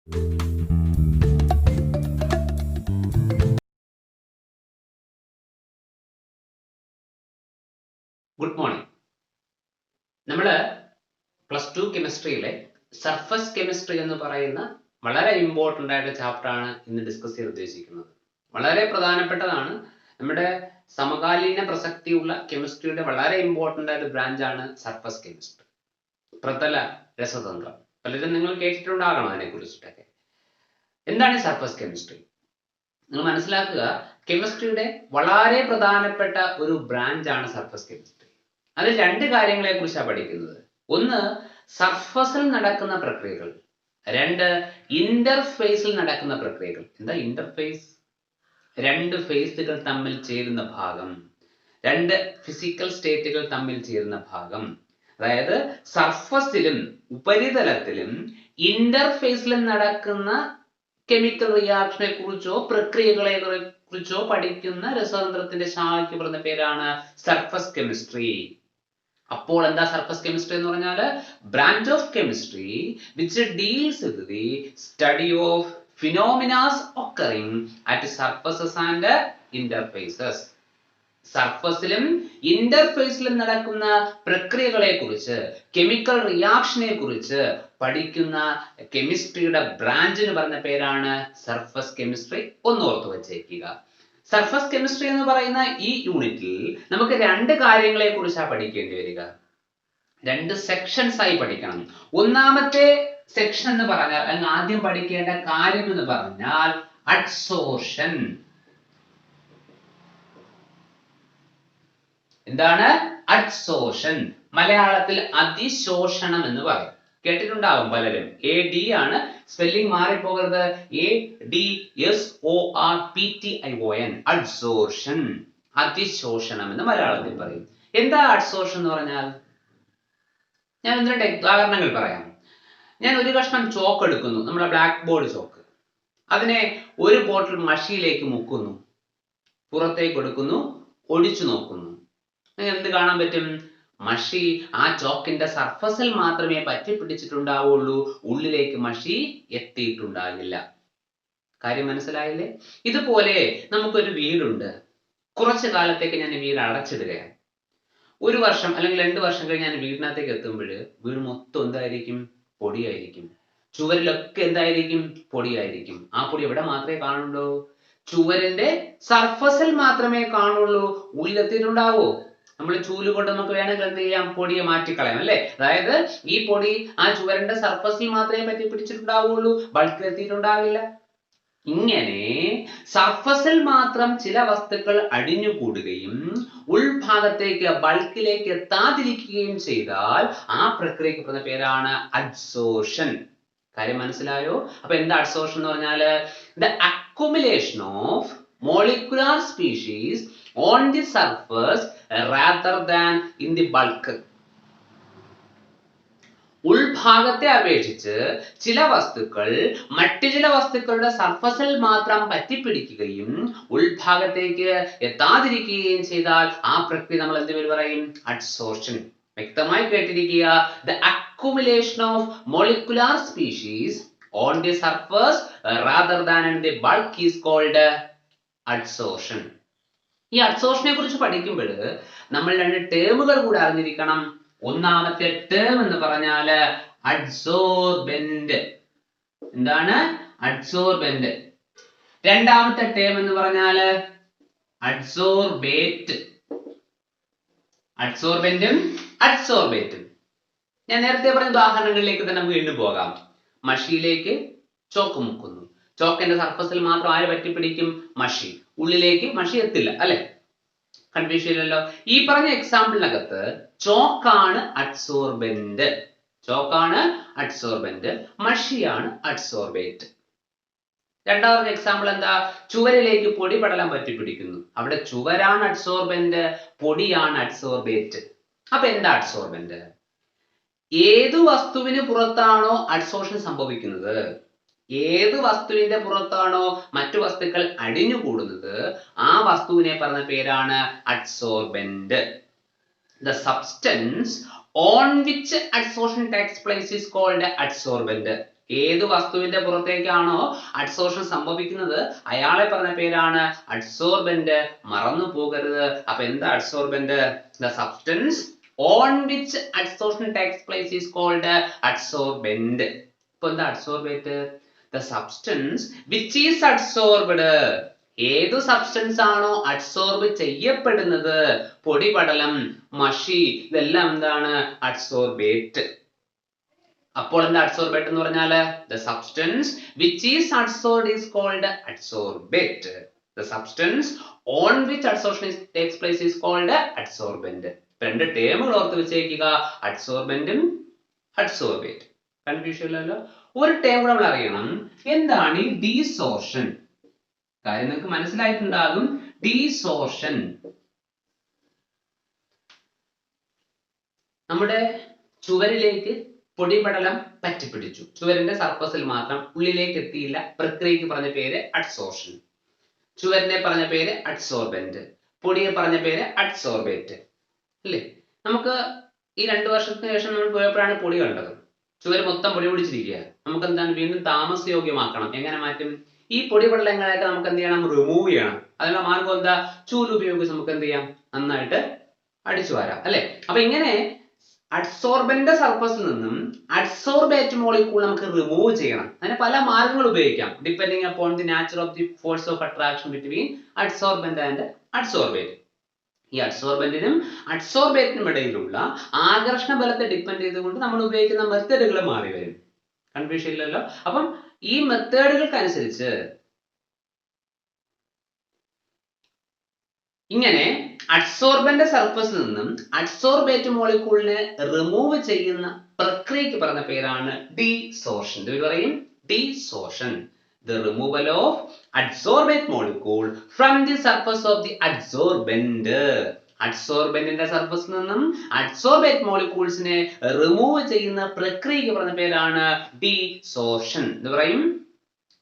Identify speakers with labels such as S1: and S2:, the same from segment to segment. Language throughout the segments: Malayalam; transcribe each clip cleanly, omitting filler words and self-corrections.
S1: Good morning. നമ്മൾ +2 കെമിസ്ട്രിയിലെ സർഫസ് കെമിസ്ട്രി എന്ന് പറയുന്ന വളരെ ഇമ്പോർട്ടൻ്റ് ആയിട്ട് ചാപ്റ്ററാണ് ഇന്ന് ഡിസ്കസ് ചെയ്യാൻ ഉദ്ദേശിക്കുന്നത്. വളരെ പ്രധാനപ്പെട്ടതാണ്. നമ്മുടെ സമകാലീന പ്രസക്തിയുള്ള കെമിസ്ട്രിയുടെ വളരെ ഇമ്പോർട്ടൻ്റ് ആയിട്ട് ബ്രാഞ്ചാണ് സർഫസ് കെമിസ്ട്രി, പ്രതല രസതന്ത്രം. പലരും നിങ്ങൾ കേട്ടിട്ടുണ്ടാകണം അതിനെ കുറിച്ചിട്ടൊക്കെ. എന്താണ് സർഫസ് കെമിസ്ട്രി? നിങ്ങൾ മനസ്സിലാക്കുക, കെമിസ്ട്രിയുടെ വളരെ പ്രധാനപ്പെട്ട ഒരു ബ്രാഞ്ചാണ് സർഫസ് കെമിസ്ട്രി. അതിൽ രണ്ട് കാര്യങ്ങളെ കുറിച്ചാണ് പഠിക്കുന്നത്. ഒന്ന്, സർഫസിൽ നടക്കുന്ന പ്രക്രിയകൾ. രണ്ട്, ഇന്റർഫേസിൽ നടക്കുന്ന പ്രക്രിയകൾ. എന്താ ഇന്റർഫേസ്? രണ്ട് ഫേസുകൾ തമ്മിൽ ചേരുന്ന ഭാഗം, രണ്ട് ഫിസിക്കൽ സ്റ്റേറ്റുകൾ തമ്മിൽ ചേരുന്ന ഭാഗം. അതായത് സർഫസിലും ഉപരിതലത്തിലും ഇന്റർഫേസിലും നടക്കുന്ന കെമിക്കൽ റിയാക്ഷനെ കുറിച്ചോ പ്രക്രിയകളെ കുറിച്ചോ പഠിക്കുന്ന രസതന്ത്രത്തിന്റെ ശാഖയ്ക്ക് പറയുന്ന പേരാണ് സർഫസ് കെമിസ്ട്രി. അപ്പോൾ എന്താ സർഫസ് കെമിസ്ട്രി എന്ന് പറഞ്ഞാൽ? Branch of chemistry which deals with the study of phenomena occurring at surfaces and interfaces. സർഫസിലും ഇന്റർഫേസിലും നടക്കുന്ന പ്രക്രിയകളെ കുറിച്ച്, കെമിക്കൽ റിയാക്ഷനെ കുറിച്ച് പഠിക്കുന്ന കെമിസ്ട്രിയുടെ ബ്രാഞ്ചിന് പറഞ്ഞ പേരാണ് സർഫസ് കെമിസ്ട്രി. ഒന്ന് ഓർത്തു വച്ചേക്കുക. സർഫസ് കെമിസ്ട്രി എന്ന് പറയുന്ന ഈ യൂണിറ്റിൽ നമുക്ക് രണ്ട് കാര്യങ്ങളെ കുറിച്ചാണ് പഠിക്കേണ്ടി വരിക. രണ്ട് സെക്ഷൻസ് ആയി പഠിക്കണം. ഒന്നാമത്തെ സെക്ഷൻ എന്ന് പറഞ്ഞാൽ, അങ്ങ് ആദ്യം പഠിക്കേണ്ട കാര്യം എന്ന് പറഞ്ഞാൽ അഡ്സോർഷൻ. എന്താണ് അഡ്സോർഷൻ? മലയാളത്തിൽ അതിശോഷണം എന്ന് പറയും. കേട്ടിട്ടുണ്ടാവും പലരും. AD ആണ്, സ്പെല്ലിംഗ് മാറിപ്പോകരുത്. ADSORPTION, അഡ്സോർഷൻ, അതിശോഷണം എന്ന് മലയാളത്തിൽ പറയും. എന്താ അഡ്സോർഷൻ എന്ന് പറഞ്ഞാൽ? ഞാൻ ഒന്ന് രണ്ട് ഉദാഹരണങ്ങൾ പറയാം. ഞാൻ ഒരു കഷ്ണം ചോക്ക് എടുക്കുന്നു, നമ്മുടെ ബ്ലാക്ക് ബോർഡ് ചോക്ക്. അതിനെ ഒരു ബോട്ടിൽ മഷിയിലേക്ക് മുക്കുന്നു, പുറത്തേക്ക് എടുക്കുന്നു, ഒടിച്ചു നോക്കുന്നു. എന്ത് കാണാൻ പറ്റും? മഷി ആ ചോക്കിന്റെ സർഫസിൽ മാത്രമേ പറ്റി പിടിച്ചിട്ടുണ്ടാവുള്ളൂ, ഉള്ളിലേക്ക് മഷി എത്തിയിട്ടുണ്ടാകില്ല. കാര്യം മനസ്സിലായില്ലേ? ഇതുപോലെ നമുക്കൊരു വീടുണ്ട്. കുറച്ചു കാലത്തേക്ക് ഞാൻ വീട് അടച്ചിടുകയാണ്. ഒരു വർഷം അല്ലെങ്കിൽ 2 വർഷം കഴിഞ്ഞ് ഞാൻ വീടിനകത്തേക്ക് എത്തുമ്പോൾ വീട് മൊത്തം എന്തായിരിക്കും? പൊടിയായിരിക്കും. ചുവരിലൊക്കെ എന്തായിരിക്കും? പൊടിയായിരിക്കും. ആ പൊടി എവിടെ മാത്രമേ കാണുള്ളൂ? ചുവരിന്റെ സർഫസിൽ മാത്രമേ കാണുള്ളൂ. ഉള്ളിലെത്തിയിട്ടുണ്ടാവോ? നമ്മൾ ചൂല് കൊണ്ട് നമുക്ക് വേണമെങ്കിൽ എന്ത് ചെയ്യാം? പൊടിയെ മാറ്റിക്കളയാം, അല്ലെ? അതായത് ഈ പൊടി ആ ചുവരിന്റെ സർഫസിൽ മാത്രമേ പറ്റി പിടിച്ചിട്ടുണ്ടാവുള്ളൂ, ബൾക്കിൽ എത്തിയിട്ടുണ്ടാവില്ല. ഇങ്ങനെ സർഫസിൽ മാത്രം ചില വസ്തുക്കൾ അടിഞ്ഞുകൂടുകയും ഉൾഭാഗത്തേക്ക് ബൾക്കിലേക്ക് എത്താതിരിക്കുകയും ചെയ്താൽ ആ പ്രക്രിയക്ക് പറയുന്ന പേരാണ് അഡ്സോർഷൻ. കാര്യം മനസ്സിലായോ? അപ്പൊ എന്താ അഡ്സോർഷൻ എന്ന് പറഞ്ഞാല്? The accumulation of molecular species on the surface rather than in the bulk. ഉൾഭാഗത്തെ അപേക്ഷിച്ച് ചില വസ്തുക്കൾ മറ്റു ചില വസ്തുക്കളുടെ സർഫസിൽ മാത്രം പറ്റിപ്പിടിക്കുകയും ഉൾഭാഗത്തേക്ക് എത്താതിരിക്കുകയും ചെയ്താൽ ആ പ്രക്രിയ നമ്മൾ എന്ത് പേര് പറയും? അഡ്സോർഷൻ. വ്യക്തമായി കേട്ടിരിക്കുക. The accumulation of molecular species on the surface rather than in the bulk is called adsorption. ഈ അഡ്സോർഷനെ കുറിച്ച് പഠിക്കുമ്പോൾ നമ്മൾ രണ്ട് ടേമുകൾ കൂടെ അറിഞ്ഞിരിക്കണം. ഒന്നാമത്തെ ടേം എന്ന് പറഞ്ഞാല് അഡ്സോർബെന്റ്. എന്താണ്? അഡ്സോർബെന്റ്. രണ്ടാമത്തെ ടേം എന്ന് പറഞ്ഞാല് അഡ്സോർബേറ്റ്. അഡ്സോർബെന്റും അഡ്സോർബേറ്റും. ഞാൻ നേരത്തെ പറഞ്ഞ ഉദാഹരണങ്ങളിലേക്ക് തന്നെ നമുക്ക് വീണ്ടും പോകാം. മഷിയിലേക്ക് ചോക്ക് മുക്കുന്നു. ചോക്കിന്റെ സർഫസിൽ മാത്രം ആര് പറ്റിപ്പിടിക്കും? മഷി. ഉള്ളിലേക്ക് മഷി എത്തില്ല, അല്ലെ? കൺഫ്യൂഷൻ ഇല്ലല്ലോ. ഈ പറഞ്ഞ എക്സാമ്പിളിനകത്ത് ചോക്കാണ് അഡ്സോർബെന്റ്, ചോക്കാണ് അഡ്സോർബെന്റ്, മഷിയാണ് അഡ്സോർബേറ്റ്. രണ്ടാമത്തെ എക്സാമ്പിൾ എന്താ? ചുവരിലേക്ക് പൊടി പടലം പറ്റിപ്പിടിക്കുന്നു. അവിടെ ചുവരാണ് അഡ്സോർബെന്റ്, പൊടിയാണ് അഡ്സോർബേറ്റ്. അപ്പൊ എന്താ അഡ്സോർബെന്റ്? ഏതു വസ്തുവിന് പുറത്താണോ അഡ്സോർഷൻ സംഭവിക്കുന്നത്, ഏത് വസ്തുവിന്റെ പുറത്താണോ മറ്റു വസ്തുക്കൾ അടിഞ്ഞുകൂടുന്നത്, ആ വസ്തുവിനെ പറഞ്ഞ പേരാണ് അഡ്സോർബെന്റ്. The substance on which adsorption takes place is called adsorbent. ഏത് വസ്തുവിന്റെ പുറത്തേക്കാണോ അഡ്സോർഷൻ സംഭവിക്കുന്നത് അയാളെ പറഞ്ഞ പേരാണ് അഡ്സോർബന്റ്. മറന്നു പോകരുത്. അപ്പൊ എന്താ adsorbent? The substance on which adsorption takes place is called adsorbent. ഇപ്പൊ എന്താ adsorbate? The substance which is adsorbed. ഏതു സബ്സ്റ്റൻസ് ആണോ അഡ്സോർബ് ചെയ്യപ്പെടുന്നത്, പൊടിപടലം, മഷി, ഇതെല്ലാം എന്താണ്? അഡ്സോർബേറ്റ്. അപ്പോൾ എന്താ അഡ്സോർബേറ്റ് എന്ന് പറഞ്ഞാല്? The substance which is adsorbed is called adsorbate. The substance on which adsorption takes place is called adsorbent. രണ്ട് ടേമുകൾ ഓർത്ത് വെച്ചേക്കുക, അഡ്സോർബന്റും അഡ്സോർബേറ്റ്. കൺഫ്യൂഷൻ ഇല്ലല്ലോ. ഒരു ടേം കൂടെ നമ്മൾ അറിയണം, എന്താണ് ഈ ഡീസോർഷൻ? കാര്യം നിങ്ങൾക്ക് മനസ്സിലായിട്ടുണ്ടാകും. ഡീസോർഷൻ നമ്മുടെ ചുവരിലേക്ക് പൊടിപടലം പറ്റിപ്പിടിച്ചു, ചുവരിന്റെ സർഫസിൽ മാത്രം, ഉള്ളിലേക്ക് എത്തിയില്ല. പ്രക്രിയക്ക് പറഞ്ഞ പേര് അഡ്സോർഷൻ. ചുവരിനെ പറഞ്ഞ പേര് അഡ്സോർബന്റ്, പൊടിയെ പറഞ്ഞ പേര് അഡ്സോർബേറ്റ് അല്ലേ? നമുക്ക് ഈ 2 വർഷത്തിന് ശേഷം നമ്മൾ പോയപ്പോഴാണ് പൊടി കണ്ടത്. ചുവര് മൊത്തം പൊടി പിടിച്ചിരിക്കുക. നമുക്ക് എന്താണ് വീണ്ടും താമസയോഗ്യമാക്കണം. എങ്ങനെ മാറ്റും? ഈ പൊടിപടലങ്ങളായിട്ട് നമുക്ക് എന്ത് ചെയ്യണം? റിമൂവ് ചെയ്യണം. അതിനുള്ള മാർഗം എന്താ? ചൂല് ഉപയോഗിച്ച് നമുക്ക് എന്ത് ചെയ്യാം? നന്നായിട്ട് അടിച്ചു വാരാം അല്ലെ? അപ്പൊ ഇങ്ങനെ അഡ്സോർബന്റ് സർഫസിൽ നിന്നും അഡ്സോർബേറ്റ് മോളിക്യൂൾ നമുക്ക് റിമൂവ് ചെയ്യണം. അതിന് പല മാർഗങ്ങൾ ഉപയോഗിക്കാം, depending upon the nature of the force of attraction between adsorbent and adsorbate. ഈ അഡ്സോർബന്റിനും അഡ്സോർബേറ്റിനും ഇടയിലുള്ള ആകർഷണ ബലത്തെ ഡിപ്പെൻഡ് ചെയ്തുകൊണ്ട് നമ്മൾ ഉപയോഗിക്കുന്ന മെത്തേഡുകൾ മാറി വരും. കൺഫ്യൂഷൻ ഇല്ലല്ലോ. അപ്പം ഈ മെത്തേഡുകൾക്കനുസരിച്ച് ഇങ്ങനെ അഡ്സോർബന്റ് സർഫസിൽ നിന്നും അഡ്സോർബേറ്റ് മോളിക്യൂളിനെ റിമൂവ് ചെയ്യുന്ന പ്രക്രിയക്ക് പറഞ്ഞ പേരാണ് ഡീസോർഷൻ. ഇത് പറയും ഡീസോർഷൻ. The removal of adsorbate molecule from the surface of the adsorbent. അഡ്സോർബന്റിന്റെ സർഫസിൽ നിന്നും അഡ്സോർബേറ്റ് മോളിക്യൂൾസിനെ റിമൂവ് ചെയ്യുന്ന പ്രക്രിയക്ക് പറഞ്ഞ പേരാണ് ഡീസോർഷൻ. ഇത് പറയും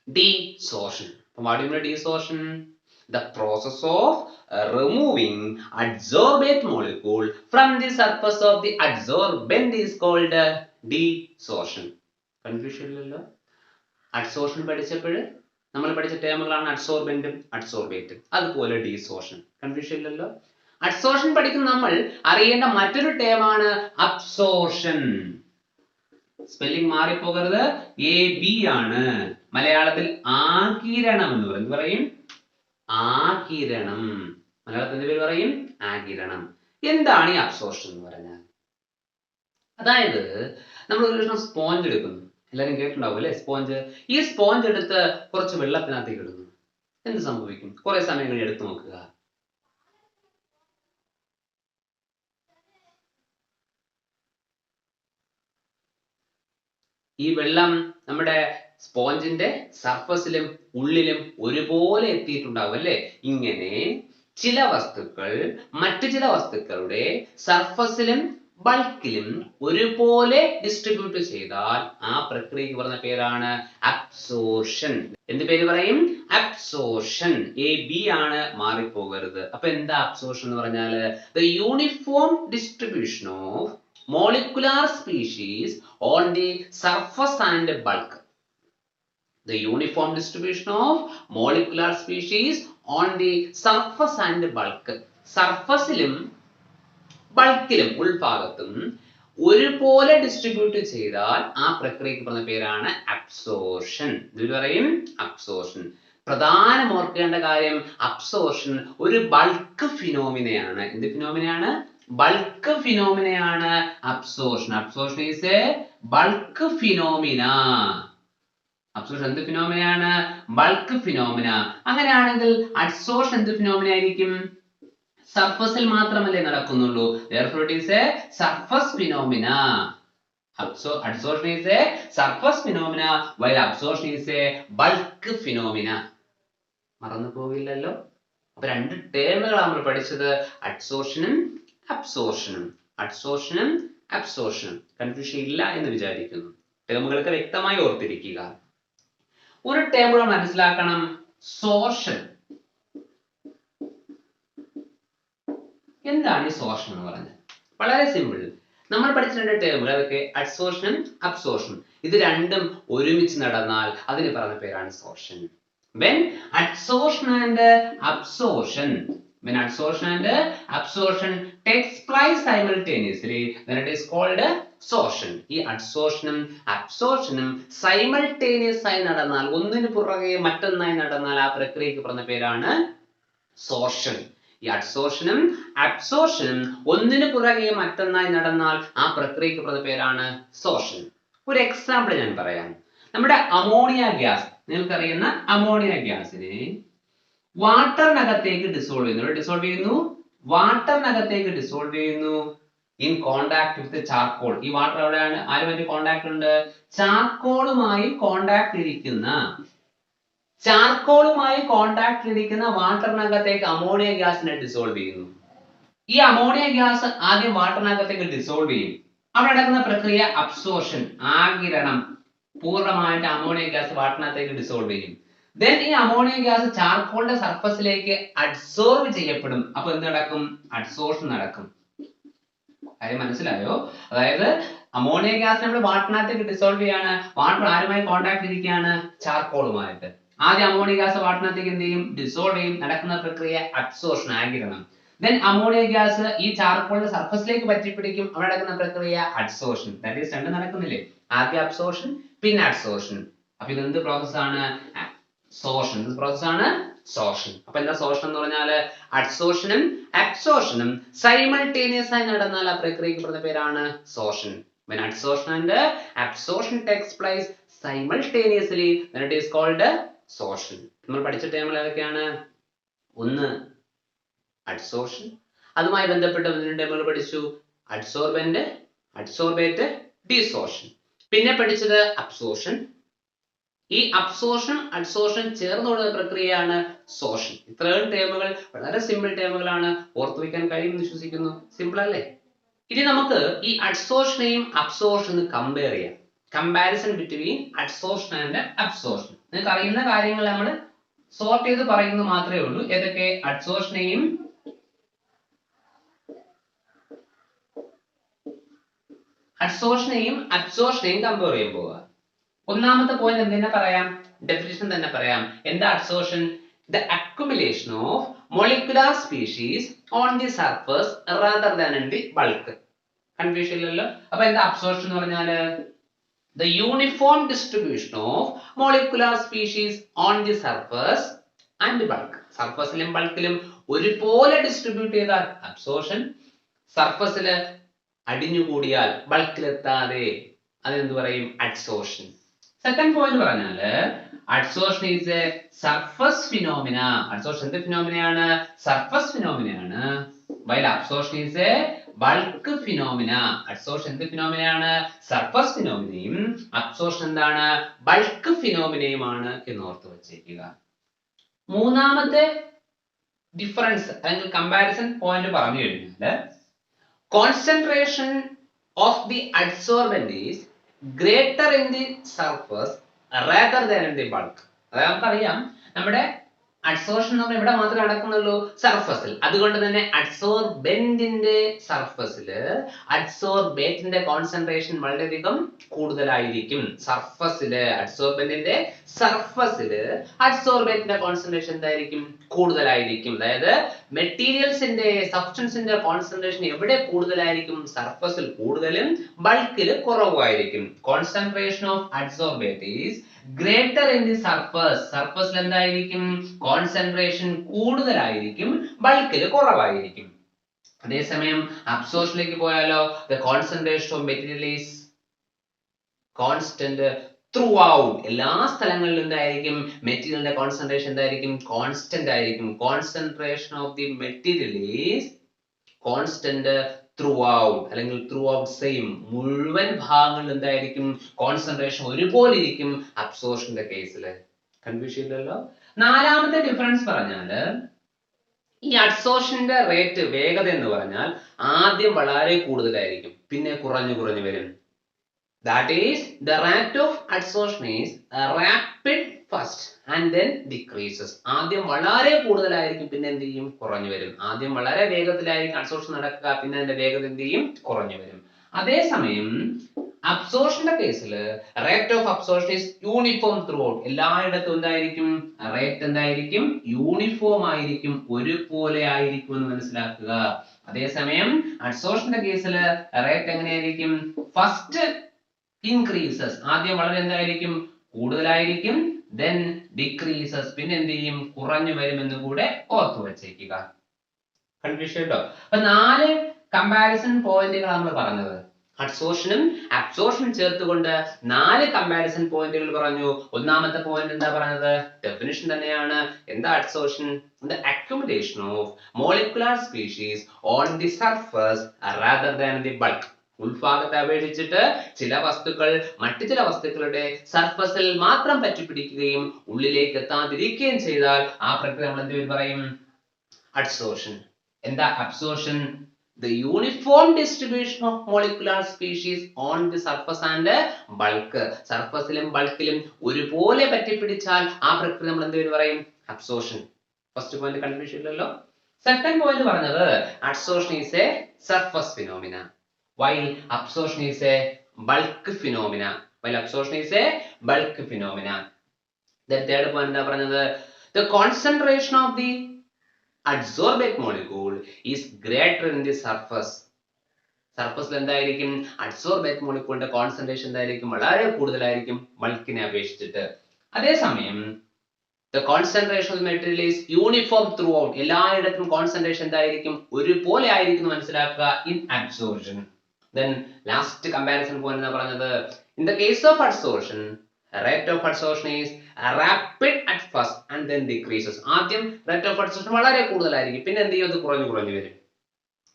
S1: ഡീസോർഷൻ. What do you mean desorption? The process of removing adsorbate molecule from the surface of the adsorbent is called desorption. Confusion ഇല്ലല്ലോ. അഡ്സോർഷൻ പഠിച്ചപ്പോൾ നമ്മൾ പഠിച്ച ടേമുകളാണ് അഡ്സോർബന്റും അഡ്സോർബേറ്റും, അതുപോലെ ഡീസോർഷൻ. കൺഫ്യൂഷൻ ഇല്ലല്ലോ. അഡ്സോർഷൻ പഠിക്കുന്ന നമ്മൾ അറിയേണ്ട മറ്റൊരു ടേമാണ് അബ്സോർഷൻ. സ്പെല്ലിംഗ് മാറിപ്പോകരുത്. AB ആണ്. മലയാളത്തിൽ ആകിരണം എന്ന് പറയും. ആകിരണം. മലയാളത്തിൽ എന്ത് പേര് പറയും? ആകിരണം. എന്താണ് ഈ അബ്സോർഷൻ എന്ന് പറഞ്ഞാൽ? അതായത് നമ്മൾ ഒരു ലക്ഷം സ്പോഞ്ച് എടുക്കുന്നു. എല്ലാവരും കേട്ടിട്ടുണ്ടാവും അല്ലെ? സ്പോഞ്ച്. ഈ സ്പോഞ്ച് എടുത്ത് കുറച്ച് വെള്ളത്തിനകത്തേക്ക് ഇടുന്നു. എന്ത് സംഭവിക്കും? കുറെ സമയം കഴിഞ്ഞ് എടുത്തു നോക്കുക. ഈ വെള്ളം നമ്മുടെ സ്പോഞ്ചിന്റെ സർഫസിലും ഉള്ളിലും ഒരുപോലെ എത്തിയിട്ടുണ്ടാവും അല്ലെ? ഇങ്ങനെ ചില വസ്തുക്കൾ മറ്റു ചില വസ്തുക്കളുടെ സർഫസിലും ബൾക്കിലും ഒരുപോലെ ഡിസ്ട്രിബ്യൂട്ട് ചെയ്താൽ ആ പ്രക്രിയക്ക് പറഞ്ഞ പേരാണ് അബ്സോർഷൻ. എന്ത് പേര് പറയും? അബ്സോർഷൻ. AB ആണ്, മാറിപ്പോകരുത്. അപ്പൊ എന്താ അബ്സോർഷൻ എന്ന് പറഞ്ഞാല്? The uniform distribution of molecular species on the surface and bulk. The uniform distribution of molecular species on the surface and bulk. സർഫസിലും ബൾക്കിലും ഉൾഭാഗത്തും ഒരുപോലെ ഡിസ്ട്രിബ്യൂട്ട് ചെയ്താൽ ആ പ്രക്രിയക്ക് പറഞ്ഞ പേരാണ് അബ്സോർഷൻ. ഇത് പറയും അബ്സോർഷൻ. പ്രധാനം ഓർക്കേണ്ട കാര്യം, അബ്സോർഷൻ ഒരു ബൾക്ക് ഫിനോമിനയാണ്. എന്ത് ഫിനോമിനയാണ്? ബൾക്ക് ഫിനോമിനയാണ് absorption. Absorption is a bulk phenomena. Absorption എന്ത് ഫിനോമിനയാണ്? Bulk phenomena. അങ്ങനെയാണെങ്കിൽ അഡ്സോർഷൻ എന്ത് ഫിനോമിന ആയിരിക്കും? സർഫസിൽ മാത്രമല്ലേ നടക്കുന്നുള്ളൂ. Therefore it is a surface phenomena. Adsorption is a surface phenomena while absorption is a bulk phenomena. മറന്നു പോകില്ലല്ലോ. അപ്പൊ രണ്ട് ടേമുകളാണ് നമ്മൾ പഠിച്ചത്, അഡ്സോർഷനും അബ്സോർഷനും. അഡ്സോർഷനും അബ്സോർഷനും. കൺഫ്യൂഷൻ ഇല്ല എന്ന് വിചാരിക്കുന്നു. ടേമുകളൊക്കെ വ്യക്തമായി ഓർത്തിരിക്കുക. ഒരു ടേം മനസ്സിലാക്കണം, സോർഷൻ. എന്താണ് ഈ സോർഷൻ എന്ന് പറഞ്ഞത്? വളരെ സിമ്പിൾ. നമ്മൾ പഠിച്ച രണ്ട് ടേമുകൾ അതൊക്കെ അഡ്സോർഷനും അബ്സോർഷനും. ഇത് രണ്ടും ഒരുമിച്ച് നടന്നാൽ അതിന് പറയുന്ന പേരാണ് സോർഷൻ. When adsorption and absorption takes place simultaneously, then it is called sorption. ഈ അഡ്സോർഷനും അബ്സോർഷനും സൈമൾട്ടേനിയസ് ആയി നടന്നാൽ, ഒന്നിനു പുറകെ മറ്റൊന്നായി നടന്നാൽ ആ പ്രക്രിയക്ക് പറയുന്ന പേരാണ് സോർഷൻ. ഈ അഡ്സോർഷനും അബ്സോർഷനും ഒന്നിനു പുറകെ മറ്റൊന്നായി നടന്നാൽ ആ പ്രക്രിയക്ക് പറയുന്ന പേരാണ് സോർഷൻ. ഒരു എക്സാമ്പിൾ ഞാൻ പറയാം. നമ്മുടെ അമോണിയ ഗ്യാസ്, നിങ്ങൾക്കറിയുന്ന അമോണിയ ഗ്യാസിനെ വാട്ടറിനകത്തേക്ക് ഡിസോൾവ് ചെയ്യുന്നു. വാട്ടറിനകത്തേക്ക് ഡിസോൾവ് ചെയ്യുന്നു ഇൻ കോണ്ടാക്ട് വിത്ത് ചാർക്കോൾ. ഈ വാട്ടർ എവിടെയാണ്, ആരുമായിട്ട് കോണ്ടാക്ട് ഉണ്ട്? ചാർക്കോളുമായി കോണ്ടാക്ട് ഇരിക്കുന്ന വാട്ടറിനകത്തേക്ക് അമോണിയ ഗ്യാസിനെ ഡിസോൾവ് ചെയ്യുന്നു. ഈ അമോണിയ ഗ്യാസ് ആദ്യം വാട്ടറിനകത്തേക്ക് ഡിസോൾവ് ചെയ്യും. അവിടെ നടക്കുന്ന പ്രക്രിയ അബ്സോർഷൻ, ആഗിരണം. പൂർണ്ണമായിട്ട് അമോണിയ ഗ്യാസ് വാട്ടറിനകത്തേക്ക് ഡിസോൾവ് ചെയ്യും. ദെൻ ഈ അമോണിയ ഗ്യാസ് ചാർക്കോളിന്റെ സർഫസിലേക്ക് അഡ്സോർവ് ചെയ്യപ്പെടും. അപ്പൊ എന്ത് നടക്കും? അഡ്സോർഷൻ നടക്കും. കാര്യം മനസ്സിലായോ? അതായത് അമോണിയ ഗ്യാസ് നമ്മൾ വാട്ടറിനകത്തേക്ക് ഡിസോൾവ് ചെയ്യാണ്. വാട്ടർ ആരുമായി കോണ്ടാക്ട് ഇരിക്കുകയാണ്? ചാർക്കോളുമായിട്ട്. ആദ്യം അമോണിയ ഗ്യാസ് വാട്ടറിനകത്തേക്ക് എന്ത് ചെയ്യും? ഡിസോൾവ് ചെയ്യും. നടക്കുന്ന പ്രക്രിയ അബ്സോർഷൻ, ആഗിരണം. ദെൻ അമോണിയ ഗ്യാസ് ഈ ചാർക്കോളിന്റെ സർഫസിലേക്ക് പറ്റിപ്പിടിക്കും. അവിടെ നടക്കുന്ന പ്രക്രിയ അഡ്സോർഷൻ. ദാറ്റ് ഈസ് രണ്ട് നടക്കുന്നില്ലേ? ആദ്യം അബ്സോർഷൻ, പിന്നെ അഡ്സോർഷൻ. അപ്പൊ ഇതെന്ത് പ്രോസസ്സാണ്? സോർഷൻ. ഇത് പ്രോസസ്സാണ് സോർഷൻ. അപ്പൊ എന്താ സോർഷൻ എന്ന് പറഞ്ഞാല്? അഡ്സോർഷനും അബ്സോർഷനും സൈമൾട്ടേനിയസ് ആയി നടന്നാൽ ആ പ്രക്രിയക്ക് പറയുന്ന പേരാണ് സോർഷൻ. When adsorption and absorption takes place simultaneously, then it is called sorption. നമ്മൾ പഠിച്ച ടേമുകൾ ഏതൊക്കെയാണ്? ഒന്ന് അഡ്സോർഷൻ, അതുമായി ബന്ധപ്പെട്ട ടേമുകൾ പഠിച്ചു. Adsorbent, adsorbate, desorption. പിന്നെ പഠിച്ചത് അബ്സോർഷൻ. ഈ അബ്സോർഷൻ അഡ്സോർഷൻ ചേർന്നുള്ള പ്രക്രിയയാണ് സോർഷൻ. ഇത്രയും ടേമുകൾ വളരെ സിമ്പിൾ ടേമുകളാണ്, ഓർത്തു വയ്ക്കാൻ കഴിയുമെന്ന് വിശ്വസിക്കുന്നു. സിമ്പിൾ അല്ലേ? ഇനി നമുക്ക് ഈ അഡ്സോർഷനെയും അബ്സോർഷനും കമ്പയർ ചെയ്യാം. Comparison between adsorption and absorption. നിങ്ങൾക്ക് അറിയുന്ന കാര്യങ്ങൾ നമ്മൾ സോർട്ട് ചെയ്ത് പറയുന്നത് മാത്രമേ ഉള്ളൂ. ഏതൊക്കെ? അഡ്സോർഷനെയും അബ്സോർഷനെയും കമ്പയർ ചെയ്യാൻ പോവുക. ഒന്നാമത്തെ പോയിന്റ് എന്തിനാ പറയാം? ഡെഫിനിഷൻ തന്നെ പറയാം. എന്താ adsorption? The accumulation of molecular species on the surface rather than in the bulk. Confusion ഇല്ലല്ലോ? അപ്പൊ എന്താ അബ്സോർഷൻ എന്ന് പറഞ്ഞാല്? The uniform distribution of molecular species on the surface and bulk. സർഫസിലും ബൾക്കിലും ഒരുപോലെ ഡിസ്ട്രിബ്യൂട്ട് ചെയ്താൽ അബ്സോർഷൻ, സർഫസില് അടിഞ്ഞുകൂടിയാൽ ബൾക്കിലെത്താതെ അതെന്ത് പറയും? അഡ്സോർഷൻ. സെക്കൻഡ് പോയിന്റ് പറഞ്ഞാല് adsorption is a surface phenomena. Adsorption എന്ത് ഫിനോമിനയാണ്? സർഫസ് ഫിനോമിനയാണ്. while absorption is a bulk phenomena. adsorption എന്ത് ഫിനോമിനയാണ്? സർഫസ് ഫിനോമിനയും absorption എന്താണ്? ബൾക്ക് ഫിനോമിനയുമാണ് എന്ന് ഓർത്ത് വെച്ചേക്കുക. മൂന്നാമത്തെ ഡിഫറൻസ് അല്ലെങ്കിൽ കമ്പാരിസൺ പോയിന്റ് പറഞ്ഞു കഴിഞ്ഞാൽ concentration of the adsorbent is greater in the surface rather than in the bulk. അതായത് നമുക്കറിയാം നമ്മുടെ അഡ്സോർഷൻ നമ്മൾ ഇവിടെ മാത്രമേ നടക്കുന്നുള്ളൂ, സർഫസിൽ. അതുകൊണ്ട് തന്നെ അഡ്സോർബെന്റിന്റെ സർഫസില് അഡ്സോർബേറ്റിന്റെ കോൺസെൻട്രേഷൻ വളരെയധികം കൂടുതലായിരിക്കും. സർഫസില് അഡ്സോർബെന്റിന്റെ സർഫസില് അഡ്സോർബേറ്റിന്റെ കോൺസെൻട്രേഷൻ എന്തായിരിക്കും? കൂടുതലായിരിക്കും. അതായത് മെറ്റീരിയൽസിന്റെ സബ്സ്റ്റൻസിന്റെ കോൺസെൻട്രേഷൻ എവിടെ കൂടുതലായിരിക്കും? സർഫസിൽ കൂടുതലും ബൾക്കിൽ കുറവായിരിക്കും. Concentration of adsorbate is greater in the surface. സർഫസിൽ എന്തായിരിക്കും? കോൺസെൻട്രേഷൻ കൂടുതലായിരിക്കും, ബൾക്കിൽ കുറവായിരിക്കും. അതേസമയം അബ്സോർഷനിലേക്ക് പോയാലോ? The concentration of material is constant through out. എല്ലാ സ്ഥലങ്ങളിലും എന്തായിരിക്കും? മെറ്റീരിയലിന്റെ കോൺസെൻട്രേഷൻ എന്തായിരിക്കും? കോൺസ്റ്റന്റ് ആയിരിക്കും. Concentration of the material is constant through out അല്ലെങ്കിൽ ത്രൂ ഔട്ട് സെയിം. മുഴുവൻ ഭാഗങ്ങളിൽ എന്തായിരിക്കും? കോൺസെൻട്രേഷൻ ഒരുപോലെ ഇരിക്കും അബ്സോർഷന്റെ കേസിൽ. കൺഫ്യൂഷൻ ഇല്ലല്ലോ? നാലാമത്തെ ഡിഫറൻസ് പറഞ്ഞാല് ഈ അഡ്സോർഷന്റെ റേറ്റ്, വേഗത എന്ന് പറഞ്ഞാൽ ആദ്യം വളരെ കൂടുതലായിരിക്കും, പിന്നെ കുറഞ്ഞു കുറഞ്ഞു വരും. That is, the rate of adsorption is rapid first and then decreases. ആദ്യം വളരെ കൂടുതലായിരിക്കും, പിന്നെ എന്ത് ചെയ്യും? കുറഞ്ഞു വരും. ആദ്യം വളരെ വേഗത്തിലായിരിക്കും അഡ്സോർഷൻ നടക്കുക, പിന്നെ അതിന്റെ വേഗത എന്ത് ചെയ്യും? കുറഞ്ഞു വരും. അതേസമയം അബ്സോർഷന്റെ കേസിൽ rate of absorption is uniform through out. എല്ലായിടത്തും എന്തായിരിക്കും? റേറ്റ് എന്തായിരിക്കും? യൂണിഫോം ആയിരിക്കും, ഒരുപോലെ ആയിരിക്കും എന്ന് മനസ്സിലാക്കുക. അതേസമയം അബ്സോർഷന്റെ കേസിൽ റേറ്റ് എങ്ങനെയായിരിക്കും? ഫസ്റ്റ് ഇൻക്രീസസ്, ആദ്യം വളരെ എന്തായിരിക്കും? കൂടുതലായിരിക്കും. then decreases, പിന്നെ എന്ത് ചെയ്യും? കുറഞ്ഞു വരുമെന്ന് കൂടെ ഓർത്തു വെച്ചേക്കുക. കൺഫ്യൂഷൻ കേട്ടോ. അപ്പൊ 4 കമ്പാരിസൺ പോയിന്റുകളാണ് നമ്മൾ പറഞ്ഞത്. അഡ്സോർഷനും അബ്സോർഷനും ചേർത്തുകൊണ്ട് 4 കമ്പാരിസൺ പോയിന്റുകൾ പറഞ്ഞു. ഒന്നാമത്തെ പോയിന്റ് എന്താ പറഞ്ഞത്? ഡെഫിനിഷൻ തന്നെയാണ്. എന്താ adsorption? the accumulation of molecular species on the surface rather than the bulk. ഉൾഭാഗത്തെ അപേക്ഷിച്ചിട്ട് ചില വസ്തുക്കൾ മറ്റു ചില വസ്തുക്കളുടെ സർഫസിൽ മാത്രം പറ്റിപ്പിടിക്കുകയും ഉള്ളിലേക്ക് എത്താതിരിക്കുകയും ചെയ്താൽ ആ പ്രക്രിയ നമ്മൾ എന്ത് പറയും? അഡ്സോർഷൻ. എന്താ absorption? the uniform distribution of molecular species on the surface and bulk. സർഫസിലും ബൾക്കിലും ഒരുപോലെ പറ്റിപ്പിടിച്ചാൽ ആ പ്രക്രിയ നമ്മൾ എന്ത് പറയും? അബ്സോർഷൻ. ഫസ്റ്റ് പോയിന്റ് കൺഫ്യൂഷൻ ഇല്ലല്ലോ. സെക്കൻഡ് പോയിന്റ് പറഞ്ഞത് adsorption is A surface phenomena while absorption is a bulk phenomena. Then third point എന്താ പറഞ്ഞത്? the concentration of the adsorbate molecule is greater in the surface. സർഫസിൽ എന്തായിരിക്കും? അഡ്സോർബേറ്റ് മോളിക്യൂളിന്റെ കോൺസെൻട്രേഷൻ എന്തായിരിക്കും? വളരെ കൂടുതലായിരിക്കും ബൾക്കിനെ അപേക്ഷിച്ചിട്ട്. അതേസമയം the concentration of the material is uniform throughout. എല്ലായിടത്തും കോൺസെൻട്രേഷൻ എന്തായിരിക്കും? ഒരുപോലെ ആയിരിക്കും മനസ്സിലാക്കുക in absorption. Then last comparison point എന്താ പറഞ്ഞത്? in the case of absorption, rate of absorption is rapid at first and then decreases. ആദ്യം rate of absorption വളരെ കൂടുതലായിരിക്കും, പിന്നെ എന്ത് ചെയ്യും? അത് കുറഞ്ഞു വരും.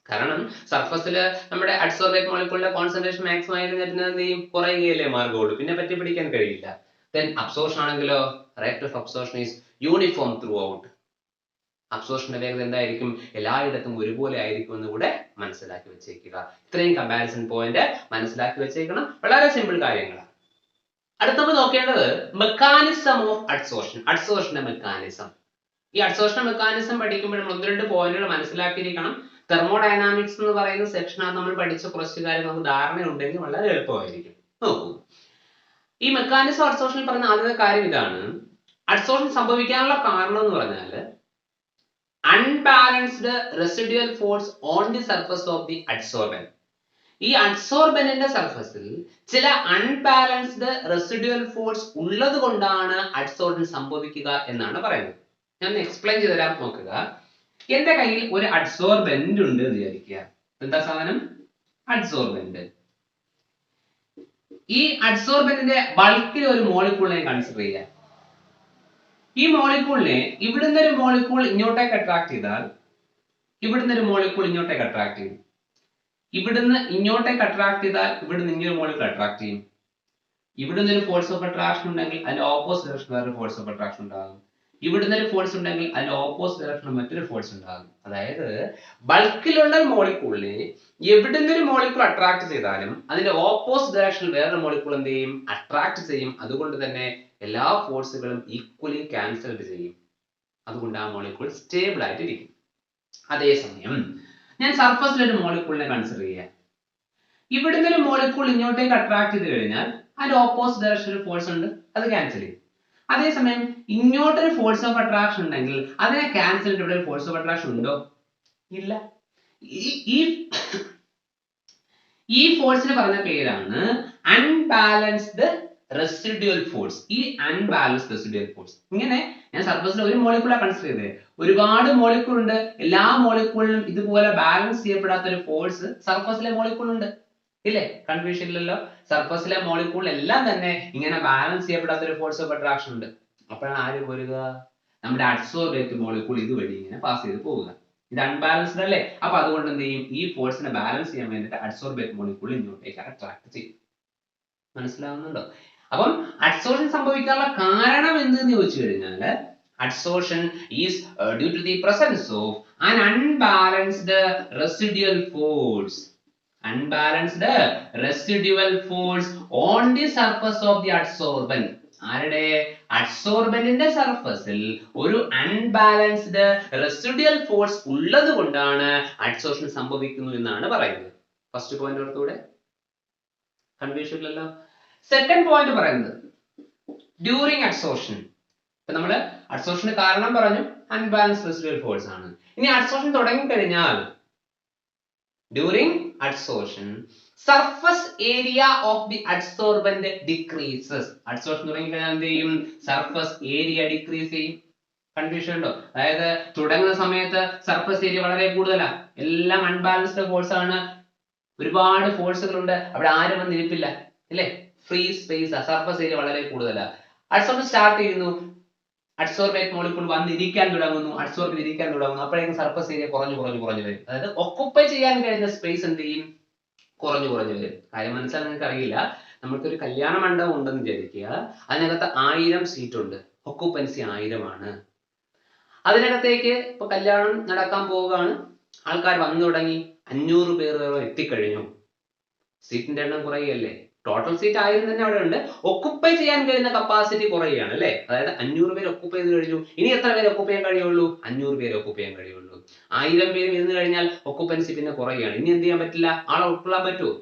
S1: കാരണം സർഫസിൽ നമ്മുടെ അഡ്സോർബേറ്റ് മോളിക്യൂളിന്റെ കോൺസെൻട്രേഷൻ മാക്സിമം ആയിരുന്നാൽ പിന്നെ എന്ത് ചെയ്യും? കുറയുകയല്ലേ മാർഗമുള്ളൂ, പിന്നെ പറ്റിപ്പിടിക്കാൻ കഴിയില്ല. then absorption ആണെങ്കിലോ rate of absorption is uniform throughout. അബ്സോർഷന്റെ വേഗത എന്തായിരിക്കും? എല്ലായിടത്തും ഒരുപോലെ ആയിരിക്കും എന്ന് കൂടെ മനസ്സിലാക്കി വെച്ചേക്കുക. ഇത്രയും കമ്പാരിസൺ പോയിന്റ് മനസ്സിലാക്കി വെച്ചേക്കണം. വളരെ സിമ്പിൾ കാര്യങ്ങളാണ്. അടുത്ത നമ്മൾ നോക്കേണ്ടത് മെക്കാനിസം ഓഫ് അഡ്സോർഷൻ. അഡ്സോർഷന്റെ മെക്കാനിസം. ഈ അഡ്സോർഷൻ മെക്കാനിസം പഠിക്കുമ്പോൾ നമ്മൾ 1-2 പോയിന്റുകൾ മനസ്സിലാക്കിയിരിക്കണം. തെർമോഡൈനാമിക്സ് എന്ന് പറയുന്ന സെക്ഷനാണ് നമ്മൾ പഠിച്ച കുറച്ച് കാര്യങ്ങൾ നമുക്ക് ധാരണ ഉണ്ടെങ്കിൽ വളരെ എളുപ്പമായിരിക്കും. നോക്കൂ, ഈ മെക്കാനിസം അഡ്സോർഷനിൽ പറയുന്ന ആദ്യത്തെ കാര്യം ഇതാണ്. അഡ്സോർഷൻ സംഭവിക്കാനുള്ള കാരണം എന്ന് പറഞ്ഞാൽ unbalanced residual force on the surface of the adsorbent. ഈ അഡ്സോർബന്റിന്റെ സർഫസിൽ ചില അൺബാലൻസ്ഡ് റെസിഡ്യുവൽ ഫോഴ്സ് ഉള്ളത് കൊണ്ടാണ് അഡ്സോർബൻ സംഭവിക്കുക എന്നാണ് പറയുന്നത്. ഞാൻ എക്സ്പ്ലെയിൻ ചെയ്തു തരാം, നോക്കുക. എന്റെ കയ്യിൽ ഒരു അഡ്സോർബന്റ് ഉണ്ട് എന്ന് വിചാരിക്കുക. എന്താ സാധനം? അഡ്സോർബന്റ്. ഈ അഡ്സോർബന്റിന്റെ ബൾക്കിൽ ഒരു മോളിക്യൂളിനെ കൺസിഡർ ചെയ്യാം. ഈ മോളിക്യൂളിനെ ഇവിടുന്ന് ഒരു മോളിക്യൂൾ ഇങ്ങോട്ടേക്ക് അട്രാക്ട് ചെയ്താൽ ഇവിടുന്ന് ഒരു മോളിക്യൂൾ ഇങ്ങോട്ടേക്ക് അട്രാക്ട് ചെയ്യും. ഇവിടുന്ന് ഇങ്ങോട്ടേക്ക് അട്രാക്ട് ചെയ്താൽ ഇവിടുന്ന് ഇങ്ങനെ മോളിക്യൂൾ അട്രാക്ട് ചെയ്യും. ഇവിടുന്ന് ഒരു ഫോഴ്സ് ഓഫ് അട്രാക്ഷൻ ഉണ്ടെങ്കിൽ അതിന്റെ ഓപ്പോസിറ്റ് ഡയറക്ഷൻ വേറെ ഫോഴ്സ് ഓഫ് അട്രാക്ഷൻ ഉണ്ടാകും. ഇവിടുന്ന് ഒരു ഫോഴ്സ് ഉണ്ടെങ്കിൽ അതിന്റെ ഓപ്പോസിറ്റ് ഡയറക്ഷനിൽ മറ്റൊരു ഫോഴ്സ് ഉണ്ടാകും. അതായത് ബൾക്കിലുള്ള മോളിക്യൂളിനെ എവിടുന്ന് ഒരു മോളിക്യൂൾ അട്രാക്ട് ചെയ്താലും അതിന്റെ ഓപ്പോസിറ്റ് ഡയറക്ഷനിൽ വേറൊരു മോളിക്യൂൾ എന്ത് ചെയ്യും? അട്രാക്ട് ചെയ്യും. അതുകൊണ്ട് തന്നെ എല്ലാ ഫോഴ്സുകളും ഈക്വലി ക്യാൻസൽഡ് ചെയ്യും. അതുകൊണ്ട് ആ മോളിക്യൂൾ സ്റ്റേബിൾ ആയിട്ടിരിക്കും. അതേസമയം ഞാൻ സർഫസിൽ ഒരു മോളിക്യൂളിനെ കൺസിഡർ ചെയ്യാം. ഇവിടുന്ന് ഒരു മോളിക്യൂൾ ഇങ്ങോട്ടേക്ക് അട്രാക്ട് ചെയ്ത് കഴിഞ്ഞാൽ അതിന്റെ ഓപ്പോസിറ്റ് ഡയറക്ഷനിൽ ഫോഴ്സ് ഉണ്ട്, അത് ക്യാൻസൽ ചെയ്യും. അതേസമയം ഇങ്ങോട്ടൊരു ഫോഴ്സ് ഓഫ് അട്രാക്ഷൻ ഉണ്ടെങ്കിൽ അതിനെ ക്യാൻസൽ ചെയ്തിട്ട് ഇവിടെ ഫോഴ്സ് ഓഫ് അട്രാക്ഷൻ ഉണ്ടോ? ഇല്ല. ഈ ഫോഴ്സിന് പറഞ്ഞ പേരാണ് അൺബാലൻസ്ഡ് റെസിഡ്യുവൽ ഫോഴ്സ്. ഈ അൺബാലൻസ്ഡ് റെസിഡ്യുവൽ ഫോഴ്സ്. ഇങ്ങനെ ഞാൻ സർഫസിൽ ഒരു മോളിക്യൂളാണ് കൺസിഡർ ചെയ്തത്. ഒരുപാട് മോളിക്യൂൾ ഉണ്ട്. എല്ലാ മോളിക്യൂളിലും ഇതുപോലെ ബാലൻസ് ചെയ്യപ്പെടാത്ത ഒരു ഫോഴ്സ് സർഫസിലെ മോളിക്യൂൾ ഉണ്ട്. ഇല്ലേ? കൺഫ്യൂഷൻ ഇല്ലല്ലോ. സർഫസിലെ മോളിക്യൂൾ എല്ലാം തന്നെ ഇങ്ങനെ ബാലൻസ് ചെയ്യപ്പെടാത്ത ഒരു ഫോഴ്സ് ഓഫ് അട്രാക്ഷൻ ഉണ്ട്. അപ്പോഴാണ് ആര് പോരുക? നമ്മുടെ അഡ്സോർബേറ്റ് മോളിക്യൂൾ ഇതുവഴി ഇങ്ങനെ പാസ് ചെയ്ത് പോവുക. ഇത് അൺബാലൻസ്ഡ് അല്ലേ? അപ്പൊ അതുകൊണ്ട് എന്ത് ചെയ്യും? ഈ ഫോഴ്സിനെ ബാലൻസ് ചെയ്യാൻ വേണ്ടിയിട്ട് അഡ്സോർബേറ്റ് മോളിക്യൂൾ ഇങ്ങോട്ടേക്ക് അട്രാക്ട് ചെയ്യും. മനസ്സിലാവുന്നുണ്ടോ? അപ്പം അഡ്സോർഷൻ സംഭവിക്കാനുള്ള കാരണം എന്തെന്ന് ചോദിച്ചു കഴിഞ്ഞാൽ adsorption is due to the presence of an unbalanced residual force. Unbalanced residual force on the surface of the adsorbent. ആരുടെ? അഡ്സോർബന്റിന്റെ സർഫസിൽ ഒരു അൺബാലൻസ്ഡ് റെസിഡ്യുവൽ ഫോഴ്സ് ഉള്ളത് കൊണ്ടാണ് അഡ്സോർഷൻ സംഭവിക്കുന്നു എന്നാണ് പറയുന്നത്. ഫസ്റ്റ് പോയിന്റ് ഓർത്തൂടെ. കൺഫ്യൂഷൻ ഇല്ലല്ലോ. സെക്കൻഡ് പോയിന്റ് പറയുന്നത് ഡ്യൂറിങ് അഡ്സോർഷൻ. ഇപ്പൊ നമ്മള് അഡ്സോർഷന് കാരണം പറഞ്ഞു അൺബാലൻസ് റെസിഡ്യൂവൽ ഫോഴ്സ് ആണ്. ഇനി അഡ്സോർഷൻ തുടങ്ങിക്കഴിഞ്ഞാൽ during adsorption surface area of the adsorbent decreases. Adsorption തുടങ്ങിക്കഴിഞ്ഞാൽ എന്ത് ചെയ്യും? സർഫസ് ഏരിയ ഡിക്രീസ് ചെയ്യും. കൺഫ്യൂഷൻ ഉണ്ടോ? അതായത് തുടങ്ങുന്ന സമയത്ത് സർഫസ് ഏരിയ വളരെ കൂടുതലാണ്, എല്ലാം അൺബാലൻസ്ഡ് ഫോഴ്സ് ആണ്, ഒരുപാട് ഫോഴ്സുകളുണ്ട്, അവിടെ ആരും വന്ന് ഇരിപ്പില്ല അല്ലേ, ഫ്രീ സ്പേസ്, സർഫസ് ഏരിയ വളരെ കൂടുതലാണ്. അഡ്സോർബ് സ്റ്റാർട്ട് ചെയ്യുന്നു, അഡ്സോർബേറ്റ് മോളിക്കൂൾ വന്നിരിക്കാൻ തുടങ്ങുന്നു, അഡ്സോർബ് ഇരിക്കാൻ തുടങ്ങുന്നു, അപ്പോഴേക്കും സർഫസ് ഏരിയ കുറഞ്ഞു വരും. അതായത് ഒക്കുപ്പൈ ചെയ്യാൻ കഴിയുന്ന സ്പേസ് എന്ത് ചെയ്യും? കുറഞ്ഞു വരും. കാര്യം മനസ്സിലാക്കാൻ നിങ്ങൾക്ക് അറിയില്ല, നമുക്കൊരു കല്യാണ മണ്ഡപം ഉണ്ടെന്ന് വിചാരിക്കുക, അതിനകത്ത് 1000 സീറ്റ് ഉണ്ട്, ഒക്കുപ്പൻസി 1000 ആണ്. അതിനകത്തേക്ക് ഇപ്പൊ കല്യാണം നടക്കാൻ പോവുകയാണ്, ആൾക്കാർ വന്നു തുടങ്ങി, 500 പേർ എത്തിക്കഴിഞ്ഞു, സീറ്റിന്റെ എണ്ണം കുറയുകയല്ലേ, ടോട്ടൽ സീറ്റ് 1000 തന്നെ അവിടെ ഉണ്ട്, ഒക്കുപ്പൈ ചെയ്യാൻ കഴിയുന്ന കപ്പാസിറ്റി കുറയുകയാണ് അല്ലേ. അതായത് 500 പേര് ഒക്കുപ്പൈ ചെയ്ത് കഴിഞ്ഞു, ഇനി എത്ര പേര് ഒക്കുപ്പൈ ചെയ്യാൻ കഴിയുള്ളൂ? 500 പേര് ഒക്കുപ്പൈ ചെയ്യാൻ കഴിയുള്ളൂ. 1000 പേര് ഇരുന്ന് കഴിഞ്ഞാൽ ഒക്കുപ്പൻസി പിന്നെ കുറയുകയാണ്, ഇനി എന്ത് ചെയ്യാൻ പറ്റില്ല, ആളെ ഉൾക്കൊള്ളാൻ പറ്റുമോ?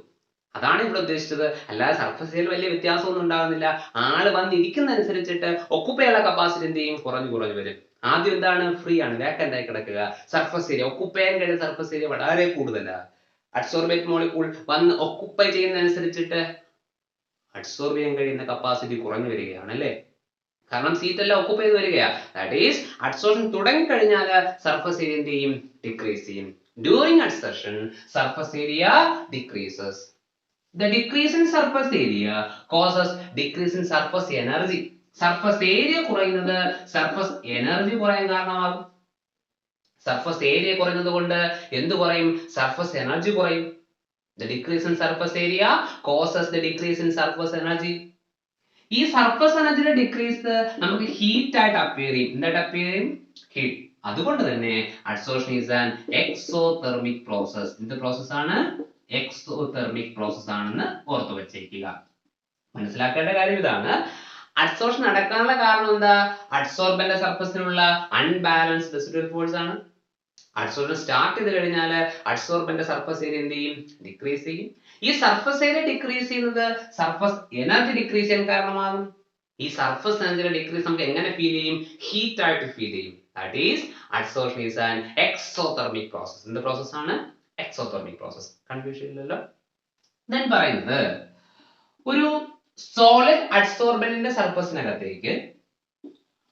S1: അതാണ് ഇവിടെ ഉദ്ദേശിച്ചത്. അല്ലാതെ സർഫസിൽ വലിയ വ്യത്യാസമൊന്നും ഉണ്ടാകുന്നില്ല, ആള് വന്നിരിക്കുന്ന അനുസരിച്ചിട്ട് ഒക്കുപ്പൈയുള്ള കപ്പാസിറ്റി എന്ത് ചെയ്യും? കുറഞ്ഞു വരും. ആദ്യം എന്താണ്? ഫ്രീ ആണ്, വേക്കന്റ് ആയി കിടക്കുക. സർഫസ് ഏരിയ, ഒക്കുപ്പൈ ചെയ്യാൻ കഴിയുന്ന സർഫസ് ഏരിയ വളരെ കൂടുതലാണ്. അഡ്സോർബേറ്റ് മോളിക്കൂൾ വന്ന് ഒക്കുപ്പൈ ചെയ്യുന്നതനുസരിച്ചിട്ട് അഡ്സോർബ് ചെയ്യാൻ കഴിയുന്ന കപ്പാസിറ്റി കുറഞ്ഞു വരികയാണ് അല്ലേ, കാരണം സീറ്റ് എല്ലാം ഒക്കുപ്പൈ ചെയ്ത് വരികയാണ്. ദാറ്റ് ഈസ് അഡ്സോർഷൻ തുടങ്ങിക്കഴിഞ്ഞാൽ സർഫസ് ഏരിയ എന്ത് ചെയ്യും? ഡിക്രീസ് ചെയ്യും. During adsorption surface area decreases. The decrease in surface area causes decrease in surface energy. Surface area കുറയുന്നത് surface energy കുറയാൻ കാരണമാകും. സർഫസ് ഏരിയ കുറയുന്നത് കൊണ്ട് എന്ത് കുറയും? സർഫസ് എനർജി കുറയും. The decrease in surface area causes the decrease in surface energy. ഈ സർഫസ് എനർജിയുടെ ഡിക്രീസ് നമുക്ക് ഹീറ്റ് ആയിട്ട് അപ്പിയർ ചെയ്യും. എന്തായിട്ട് അപ്പിയർ ചെയ്യും? ഹീറ്റ്. അതുകൊണ്ട് തന്നെ adsorption is an exothermic process. എന്ത് പ്രോസസ് ആണ്? എക്സോതെർമിക് പ്രോസസ് ആണെന്ന് ഓർത്തു വെച്ചേക്കുക. മനസ്സിലാക്കേണ്ട കാര്യം ഇതാണ്, അഡ്സോർഷൻ നടക്കാനുള്ള കാരണം എന്താ? അഡ്സോർബന്റെ സർഫസിലുള്ള അൺബാലൻസ്ഡ് റെസിഡ്യൂവൽ ഫോഴ്സ് ആണ്. അഡ്സോർബൻ സ്റ്റാർട്ട് ചെയ്ത് കഴിഞ്ഞാൽ അഡ്സോർബന്റെ സർഫസ് ഏരിയ എന്ത് ചെയ്യും? ഡിക്രീസ് ചെയ്യും. ഈ സർഫസ് ഏരിയ ഡിക്രീസ് ചെയ്യുന്നത് സർഫസ് എനർജി ഡിക്രീസ് ചെയ്യാൻ കാരണമാകും. ഈ സർഫസ് എനർജിയുടെ ഡിക്രീസ് നമുക്ക് എങ്ങനെ ഫീൽ ചെയ്യും? ഹീറ്റ് ആയിട്ട് ഫീൽ ചെയ്യും. That is adsorption is an exothermic process. എന്ത് പ്രോസസ് ആണ്? Exothermic process. കൺഫ്യൂഷൻ ഇല്ലല്ലോ. ദെൻ പറയുന്നത് ഒരു സോളിഡ് അഡ്സോർബന്റിന്റെ സർഫസിനകത്തേക്ക്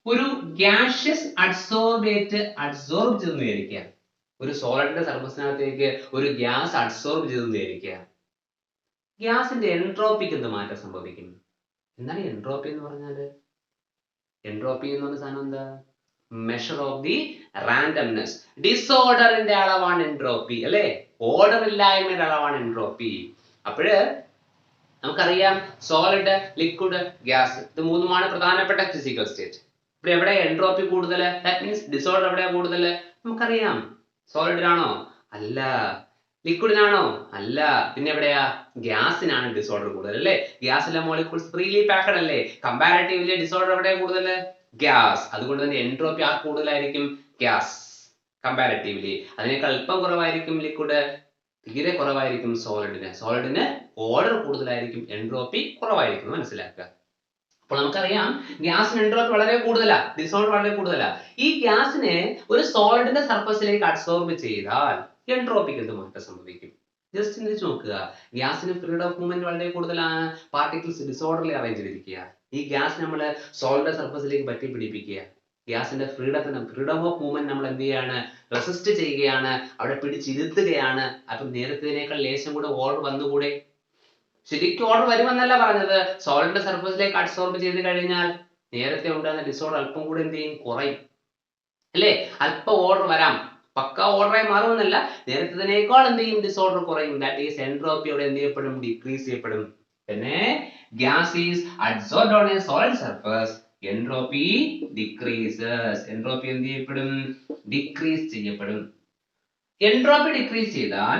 S1: ഒരു ഗ്യാഷ്യസ് അഡ്സോർബേറ്റ് അഡ്സോർബ് ചെയ്തെന്ന് വിചാരിക്കുക. ഒരു സോളിഡിന്റെ സർഫസിനകത്തേക്ക് ഒരു ഗ്യാസ് അഡ്സോർബ് ചെയ്തെന്ന് വിചാരിക്കുക. ഗ്യാസിന്റെ എൻട്രോപ്പിക്ക് എന്ത് മാറ്റം സംഭവിക്കും? എന്താണ് എൻട്രോപ്പി എന്ന് പറഞ്ഞാല്? എൻട്രോപ്പി എന്ന് പറഞ്ഞ സാധനം എന്താ? Measure of the randomness. ഡിസോർഡറിന്റെ അളവാണ് എൻട്രോപ്പി അല്ലെ, ഓർഡർ ഇല്ലായ്മയുടെ അളവാണ് എൻട്രോപ്പി. അപ്പോഴ് നമുക്കറിയാം സോളിഡ്, ലിക്വിഡ്, ഗ്യാസ്, ഇത് മൂന്നുമാണ് പ്രധാനപ്പെട്ട ഫിസിക്കൽ സ്റ്റേറ്റ്. ഇവിടെ എവിടെ എൻട്രോപ്പി കൂടുതൽ? ദാറ്റ് മീൻസ് ഡിസോർഡർ എവിടെയാ കൂടുതൽ? നമുക്കറിയാം സോളിഡിനാണോ? അല്ല. ലിക്വിഡിനാണോ? അല്ല. പിന്നെ എവിടെയാ? ഗ്യാസിനാണ് ഡിസോർഡർ കൂടുതൽ അല്ലേ. ഗ്യാസിലെ മോളിക്യൂൾസ് ഫ്രീലി പാക്ഡ് അല്ലേ. കമ്പാരിറ്റീവ്ലി ഡിസോർഡർ എവിടെയാ കൂടുതൽ? ഗ്യാസ്. അതുകൊണ്ട് തന്നെ എൻട്രോപ്പി ആ കൂടുതലായിരിക്കും ഗ്യാസ് കമ്പാരിറ്റീവ്ലി. അതിനേക്കാൾ അല്പം കുറവായിരിക്കും ലിക്വിഡ്, തീരെ കുറവായിരിക്കും സോളിഡിന്. സോളിഡിന് ഓർഡർ കൂടുതലായിരിക്കും, എൻട്രോപ്പി കുറവായിരിക്കും. മനസ്സിലാക്കുക. അപ്പോൾ നമുക്കറിയാം ഗ്യാസിന് എൻട്രോപ്പി വളരെ കൂടുതലാ, ഡിസോർഡർ വളരെ കൂടുതലാ. ഈ ഗ്യാസിനെ ഒരു സോളിഡിന്റെ സർഫസിലേക്ക് അഡ്സോർബ് ചെയ്താൽ എൻട്രോപ്പിക്ക് എന്ത് മാറ്റം സംഭവിക്കും? ജസ്റ്റ് ചിന്തിച്ച് നോക്കുക. ഗ്യാസിന് ഫ്രീഡം ഓഫ് മൂവ്മെന്റ് വളരെ കൂടുതലാണ്, പാർട്ടിക്കിൾസ് ഡിസോർഡർലി അറേഞ്ച് ചെയ്തിരിക്കുക. ഈ ഗ്യാസ് നമ്മൾ സോളിഡ് സർഫസിലേക്ക് പറ്റി പിടിപ്പിക്കുക. ഗ്യാസിന്റെ ഫ്രീഡം ഓഫ് മൂവ്മെന്റ് നമ്മൾ എന്ത് ചെയ്യാണ്? റെസിസ്റ്റ് ചെയ്യുകയാണ്, അവിടെ പിടിച്ചിരുത്തുകയാണ്. അപ്പം നേരത്തേനേക്കാൾ ലേശം കൂടെ ഓർഡർ വന്നുകൂടെ? ശരിക്കും ഓർഡർ വരുമെന്നല്ല പറഞ്ഞത്, സോളിഡിന്റെ സർഫസിലേക്ക് അഡ്സോർബ് ചെയ്ത് കഴിഞ്ഞാൽ നേരത്തെ ഉണ്ടാകുന്ന ഡിസോർഡർ അല്പം കൂടെ എന്ത് ചെയ്യും? കുറയും അല്ലേ. അല്പം ഓർഡർ വരാം, പക്ക ഓർഡറായി മാറുമെന്നല്ല, നേരത്തേനേക്കാൾ എന്ത് ചെയ്യും? ഡിസോർഡർ കുറയും. ദാറ്റ് ഈസ് എൻട്രോപ്പി അവിടെ എന്ത് ചെയ്യപ്പെടും? ഡിക്രീസ് ചെയ്യപ്പെടും. പിന്നെ gas is adsorbed on a solid surface, entropy decreases. Entropy എന്ത് ചെയ്യപ്പെടും? ഡിക്രീസ് ചെയ്യപ്പെടും. എൻട്രോപ്പി ഡിക്രീസ് ചെയ്താൽ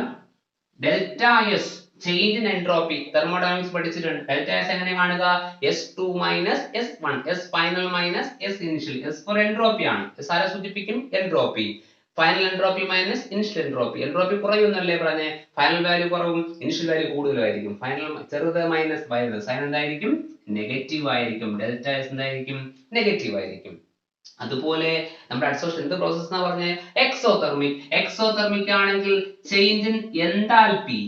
S1: delta S, change in entropy, thermodynamics പഠിച്ചിട്ടുണ്ട്. ഡെൽറ്റ എസ് എങ്ങനെ കാണുക? S2 minus S1, S final minus S initial. S for entropy ആണ്, S ആരെ സൂചിപ്പിക്കും? Entropy. Final entropy minus initial entropy. Entropy കുറയുന്നല്ലേ പറഞ്ഞേ, ഫൈനൽ വാല്യൂ കുറവും ഇനിഷ്യൽ വാല്യൂ കൂടുതലായിരിക്കും. ഫൈനൽ ചെറുത് മൈനസ് വലുത്, സൈൻ എന്തായിരിക്കും? നെഗറ്റീവ് ആയിരിക്കും. ഡെൽറ്റ എസ് എന്തായിരിക്കും? നെഗറ്റീവ് ആയിരിക്കും. അതുപോലെ നമ്മുടെ അഡ്സോർപ്ഷൻ എന്ത് പ്രോസസ് എന്നാ പറഞ്ഞേ? എക്സോതെർമിക്. എക്സോതെർമിക് ആണെങ്കിൽ change in enthalpy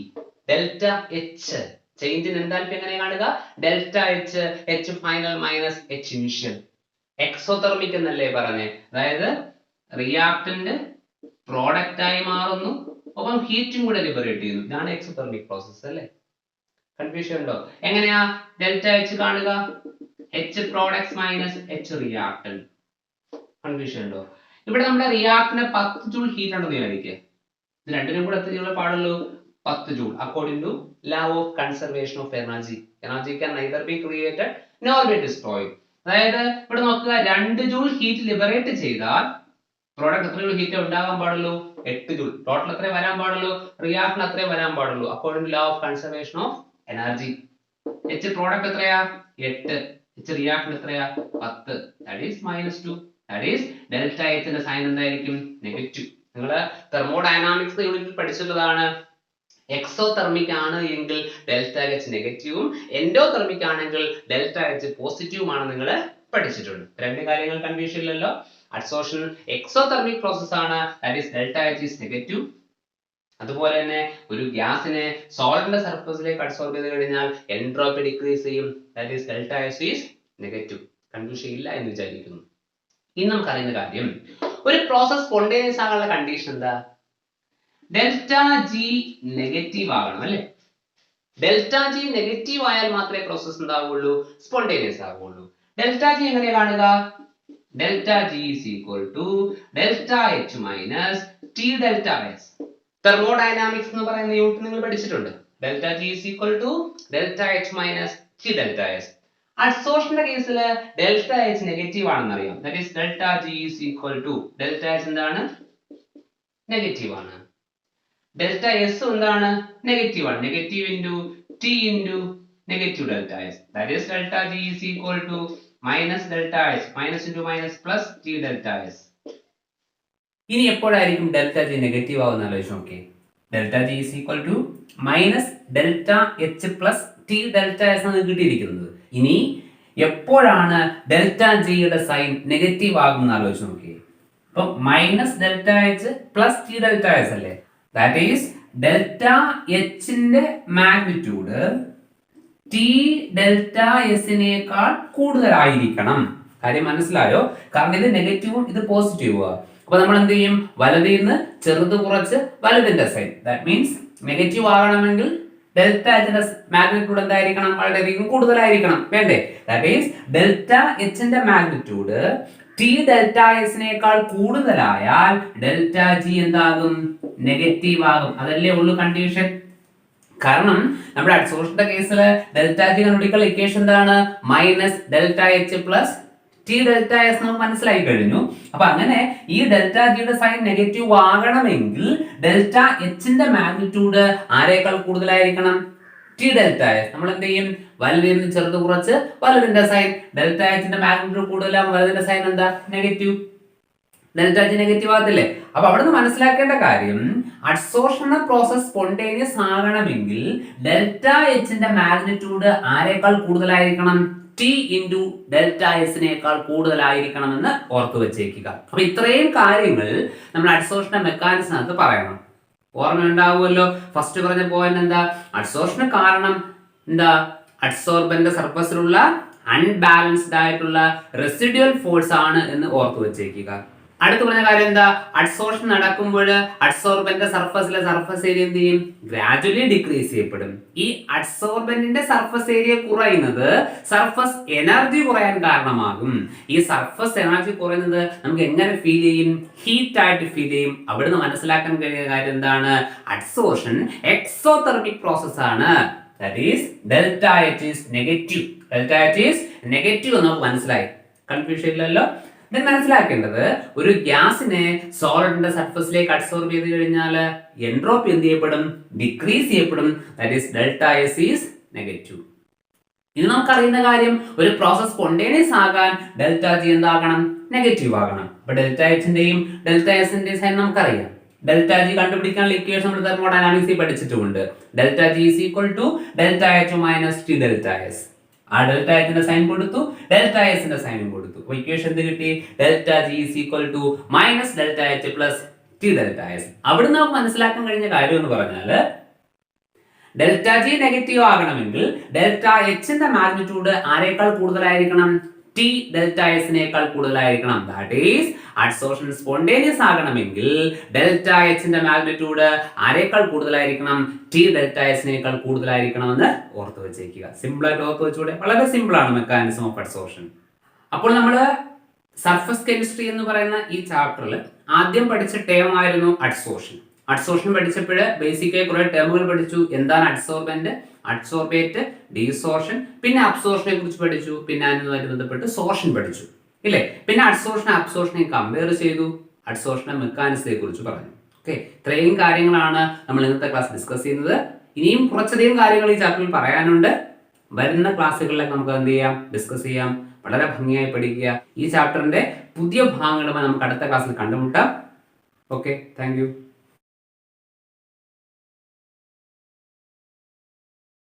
S1: delta H. Change in enthalpy എങ്ങനെ കാണുക? Delta H, H final minus H initial. Exothermic എന്നല്ലേ പറഞ്ഞേ, അതായത് റിയാക്ടന്റ് പ്രോഡക്റ്റ് ആയി മാറുന്നു, ഒപ്പം ഹീറ്റും കൂടെ ലിബറേറ്റ് ചെയ്യുന്നു. ഇതാണ് എക്സോതെർമിക് പ്രോസസ് അല്ലേ? കൺഫ്യൂഷൻ ഉണ്ടോ? എങ്ങനെയാ ഡെൽറ്റ എച്ച് കാണുക? H products minus H reactant. Confusion ഉണ്ടോ? ഇവിടെ നമ്മുടെ റിയാക്ടന്റ് 10 ജൂൾ ഹീറ്റ് ഉണ്ടെന്ന് വിചാരിക്കുക. ഇത് രണ്ടിനും കൂടെ എത്ര ജൂൾ പാടുള്ളൂ? 10 joule. According to law of conservation of energy. Energy can neither be created nor be destroyed. അതായത് ഇവിടെ നോക്കുക, 2 ജൂൾ ഹീറ്റ് ലിബറേറ്റ് ചെയ്താൽ പ്രോഡക്റ്റ് എത്ര ജൂൾ ഹീറ്റ് ഉണ്ടാകാൻ പാടുള്ളൂ? 8 ജൂൾ. ടോട്ടൽ എത്ര വരാൻ പാടുള്ളൂ? റിയാക്ടന്റ് അത്രയും വരാൻ പാടുള്ളൂ. According to law of conservation of energy. H product എത്രയാ? 8. എച്ച് റിയാക്ടന്റ് എത്രയാ? 10. That is -2. That is delta H ന്റെ സൈൻ എന്തായിരിക്കും? നെഗറ്റീവ്. നിങ്ങൾ തെർമോഡൈനാമിക്സ് യൂണിറ്റിൽ പഠിച്ചിട്ടുള്ളതാണ്. എക്സോതെർമിക് ആണ് എങ്കിൽ ഡെൽറ്റ എച്ച് നെഗറ്റീവും, എൻഡോതെർമിക് ആണെങ്കിൽ ഡെൽറ്റ എച്ച് പോസിറ്റീവുമാണ് നിങ്ങൾ പഠിച്ചിട്ടുണ്ട്. രണ്ട് കാര്യങ്ങൾ കൺഫ്യൂഷൻ ഇല്ലല്ലോ. അഡ്സോർപ്ഷൻ എക്സോതെർമിക് പ്രോസസ് ആണ്, that is delta H is negative. അതുപോലെ തന്നെ ഒരു ഗ്യാസിനെ സോളിഡിന്റെ സർഫസിലേക്ക് അഡ്സോർബ് ചെയ്ത് കഴിഞ്ഞാൽ എൻട്രോപ്പി ഡിക്രീസ് ചെയ്യും, that is delta H is negative. Confusion ഇല്ല എന്ന് വിചാരിക്കുന്നു. ഇനി നമുക്ക് അറിയുന്ന കാര്യം, ഒരു പ്രോസസ് സ്പോണ്ടേനിയസ് ആകാനുള്ള കണ്ടീഷൻ എന്താ? ഡെൽറ്റ ജി നെഗറ്റീവ് ആകണം അല്ലേ? ഡെൽറ്റ ജി നെഗറ്റീവ് ആയാൽ മാത്രമേ പ്രോസസ് എന്താവുള്ളൂ? സ്പോണ്ടേനിയസ് ആവുള്ളൂ. ഡെൽറ്റ ജി എങ്ങനെ കാണുക? Delta G is equal to delta H minus T delta S. Thermodynamics എന്ന് പറയുന്ന യൂണിറ്റ് നിങ്ങൾ പഠിച്ചിട്ടുണ്ട്. Delta G is equal to delta H minus T delta S. അഡ്സോർപ്ഷന്റെ കേസിൽ ഡെൽറ്റ എച്ച് നെഗറ്റീവ് ആണെന്ന് അറിയാം. That is delta G is equal to delta H എന്താണ്? നെഗറ്റീവ് ആണ്. ഡെൽറ്റ എസ് എന്താണ്? നെഗറ്റീവ് ആണ്. Negative into T into negative delta S. That is delta G is equal to minus delta H, minus into minus plus T delta S. ഇനി എപ്പോഴായിരിക്കും ഡെൽറ്റ ജി നെഗറ്റീവ് ആവുന്ന ആലോചിച്ച് നോക്കിയേ. Delta G is equal to minus delta H plus T delta S ആണ് കിട്ടിയിരിക്കുന്നത്. ഇനി എപ്പോഴാണ് ഡെൽറ്റ ജിയുടെ സൈൻ നെഗറ്റീവ് ആകുമെന്ന് ആലോചിച്ച് നോക്കിയേ. അപ്പൊ minus delta H plus T delta S അല്ലേ? ദാറ്റ് ഈസ് ഡെൽറ്റ എച്ചിന്റെ മാഗ്നിറ്റ്യൂഡ് ടി ഡെൽറ്റ എസിനേക്കാൾ കൂടുതലായിരിക്കണം. കാര്യം മനസ്സിലായോ? കാരണം ഇത് നെഗറ്റീവും ഇത് പോസിറ്റീവും. അപ്പൊ നമ്മൾ എന്ത് ചെയ്യും? വലതിൽ നിന്ന് ചെറുത് കുറച്ച് വലുതിന്റെ സൈൻ. ദാറ്റ് മീൻസ് നെഗറ്റീവ് ആകണമെങ്കിൽ ഡെൽറ്റ എച്ചിന്റെ മാഗ്നിറ്റ്യൂഡ് എന്തായിരിക്കണം? വളരെയധികം കൂടുതലായിരിക്കണം, വേണ്ടേ? ദാറ്റ് ഈസ് ഡെൽറ്റ എച്ചിന്റെ മാഗ്നിറ്റ്യൂഡ് ടി ഡെൽറ്റ എസിനേക്കാൾ കൂടുതലായാൽ ഡെൽറ്റ ജി എന്താകും? നെഗറ്റീവ് ആകും. അതല്ലേ ഉള്ളു കണ്ടീഷൻ. കാരണം നമ്മുടെ അഡ്സോർപ്ഷന്റെ കേസിൽ ഡെൽറ്റ ജി കണ്ടുപിടിക്കുന്ന ഇക്വേഷൻ എന്താണ്? Minus delta H plus T delta S നമുക്ക് മനസ്സിലായി കഴിഞ്ഞു. അപ്പൊ അങ്ങനെ ഈ ഡെൽറ്റ ജിയുടെ സൈൻ നെഗറ്റീവ് ആകണമെങ്കിൽ ഡെൽറ്റ എച്ചിന്റെ മാഗ്നിറ്റ്യൂഡ് ആരേക്കാൾ കൂടുതലായിരിക്കണം? T delta S. നമ്മൾ എന്ത് ചെയ്യും? വലുതിൽ നിന്ന് ചെറുത് കുറച്ച് വലുതിന്റെ സൈൻ. ഡെൽറ്റ എച്ചിന്റെ മാഗ്നിറ്റ്യൂഡ് കൂടുതലാകും, വലുതിന്റെ സൈൻ എന്താ? നെഗറ്റീവ്. ഡെൽറ്റ ജി നെഗറ്റീവ് ആകത്തില്ലേ? അപ്പൊ അവിടെ നിന്ന് മനസ്സിലാക്കേണ്ട കാര്യം, അഡ്സോർപ്ഷൻ പ്രോസസ് സ്പോണ്ടേനിയസ് ആകണമെങ്കിൽ ഡെൽറ്റ എച്ചിന്റെ മാഗ്നിറ്റ്യൂഡ് ആരേക്കാൾ കൂടുതലായിരിക്കണം? ടി ഇൻറ്റു ഡെൽറ്റ എസിനേക്കാൾ കൂടുതലായിരിക്കണമെന്ന് ഓർത്തു വെച്ചേക്കുക. അപ്പൊ ഇത്രയും കാര്യങ്ങൾ നമ്മൾ അഡ്സോർപ്ഷൻ മെക്കാനിസത്തിനകത്ത് പറയണം. ഓർമ്മയുണ്ടാവുമല്ലോ. ഫസ്റ്റ് പറഞ്ഞ പോയിന്റ് എന്താ? അഡ്സോർപ്ഷന് കാരണം എന്താ? അഡ്സോർബന്റെ സർഫസിലുള്ള അൺബാലൻസ്ഡ് ആയിട്ടുള്ള റെസിഡ്യുവൽ ഫോഴ്സ് ആണ് എന്ന് ഓർത്തു വെച്ചേക്കുക. അടുത്ത പറഞ്ഞ കാര്യം എന്താ? അഡ്സോർപ്ഷൻ നടക്കുമ്പോൾ അഡ്സോർബന്റെ സർഫസിലെ സർഫസ് ഏരിയ എന്ത് ചെയ്യും? ഗ്രാജുവലി ഡിക്രീസ് ചെയ്യപ്പെടും. ഈ അഡ്സോർബന്റിന്റെ സർഫസ് ഏരിയ കുറയുന്നത് സർഫസ് എനർജി കുറയാൻ കാരണമാകും. ഈ സർഫസ് എനർജി കുറയുന്നത് നമുക്ക് എങ്ങനെ ഫീൽ ചെയ്യും? ഹീറ്റ് ആയിട്ട് ഫീൽ ചെയ്യും. അവിടുന്ന് മനസ്സിലാക്കാൻ കഴിയുന്ന കാര്യം എന്താണ്? അഡ്സോർപ്ഷൻ എക്സോതെർമിക് പ്രോസസ് ആണ്. That is delta H is negative. Delta H is negative എന്ന് നമുക്ക് മനസ്സിലായി. കൺഫ്യൂഷൻ ഇല്ലല്ലോ. ഇത് മനസ്സിലാക്കേണ്ടത്, ഒരു ഗ്യാസിനെ സോളിഡിന്റെ സർഫസിലേക്ക് അഡ്സോർബ് ചെയ്ത് കഴിഞ്ഞാൽ എൻട്രോപ്പി എന്ത് ചെയ്യപ്പെടും? ഡിക്രീസ് ചെയ്യപ്പെടും. That is delta S is negative.
S2: ഇനി നമുക്കറിയുന്ന കാര്യം, ഒരു പ്രോസസ് സ്പോണ്ടേനിയസ് ആകാൻ ഡെൽറ്റ ജി എന്താകണം? നെഗറ്റീവ് ആകണം. അപ്പൊ ഡെൽറ്റ എച്ചിന്റെയും ഡെൽറ്റ എസിന്റെയും സൈൻ നമുക്കറിയാം. ഡെൽറ്റ ജി കണ്ടുപിടിക്കാനുള്ള ഇക്വേഷൻ നമ്മൾ തെർമോഡൈനാമിക്സിൽ പഠിച്ചിട്ടുമുണ്ട്. Delta G is equal to delta H minus T delta S. ആ ഡെൽറ്റ എച്ചിന്റെ സൈൻ കൊടുത്തു, ഡെൽറ്റ എസിന്റെ സൈനും കൊടുത്തു. അപ്പൊ ഇക്വേഷൻ എന്ത് കിട്ടി? Delta G is equal to minus delta H plus T delta S. അവിടുന്ന് നമുക്ക് മനസ്സിലാക്കാൻ കഴിഞ്ഞ കാര്യം എന്ന് പറഞ്ഞാല്, ഡെൽറ്റ ജി നെഗറ്റീവ് ആകണമെങ്കിൽ ഡെൽറ്റ എച്ചിന്റെ മാഗ്നിറ്റ്യൂഡ് ആരേക്കാൾ കൂടുതലായിരിക്കണം? ടി ഡെൽറ്റ എസിനേക്കാൾ കൂടുതലായിരിക്കണം. ദാറ്റ് ഈസ് അഡ്സോർഷൻ സ്പോണ്ടേനിയസ് ആകണമെങ്കിൽ ഡെൽറ്റ എച്ചിന്റെ മാഗ്നിറ്റ്യൂഡ് ആരേക്കാൾ കൂടുതലായിരിക്കണം? ടി ഡെൽറ്റ എസിനേക്കാൾ കൂടുതലായിരിക്കണം എന്ന് ഓർത്ത് വെച്ചേക്കുക. സിമ്പിൾ ആയിട്ട് ഓർത്ത് വെച്ചുകൂടെ? വളരെ സിമ്പിൾ ആണ് മെക്കാനിസം ഓഫ് അഡ്സോർഷൻ. അപ്പോൾ നമ്മൾ സർഫസ് കെമിസ്ട്രി എന്ന് പറയുന്ന ഈ ചാപ്റ്ററിൽ ആദ്യം പഠിച്ച ടേം ആയിരുന്നു അഡ്സോർഷൻ. അഡ്സോർഷൻ പഠിച്ചപ്പോൾ ബേസിക്കായി കുറെ ടേമുകൾ പഠിച്ചു. എന്താണ് അഡ്സോർബന്റ്, അഡ്സോർബേറ്റ്, ഡീസോർഷൻ, പിന്നെ അബ്സോർഷനെ കുറിച്ച് പഠിച്ചു. പിന്നെ അതിനുമായിട്ട് ബന്ധപ്പെട്ട് സോർഷൻ പഠിച്ചു, ഇല്ലേ? പിന്നെ അഡ്സോർഷൻ അബ്സോർഷനെ കമ്പയർ ചെയ്തു, അഡ്സോർഷനെ മെക്കാനിസത്തെ കുറിച്ച് പറഞ്ഞു. ഓക്കെ, ഇത്രയും കാര്യങ്ങളാണ് നമ്മൾ ഇന്നത്തെ ക്ലാസ് ഡിസ്കസ് ചെയ്യുന്നത്. ഇനിയും കുറച്ചധികം കാര്യങ്ങൾ ഈ ചാപ്റ്ററിൽ പറയാനുണ്ട്. വരുന്ന ക്ലാസ്സുകളിലൊക്കെ നമുക്ക് എന്ത് ചെയ്യാം? ഡിസ്കസ് ചെയ്യാം. വളരെ ഭംഗിയായി പഠിക്കുക. ഈ ചാപ്റ്ററിന്റെ പുതിയ ഭാഗങ്ങളുമായി നമുക്ക് അടുത്ത ക്ലാസ്സിൽ കണ്ടുമുട്ടാം. Okay, thank you.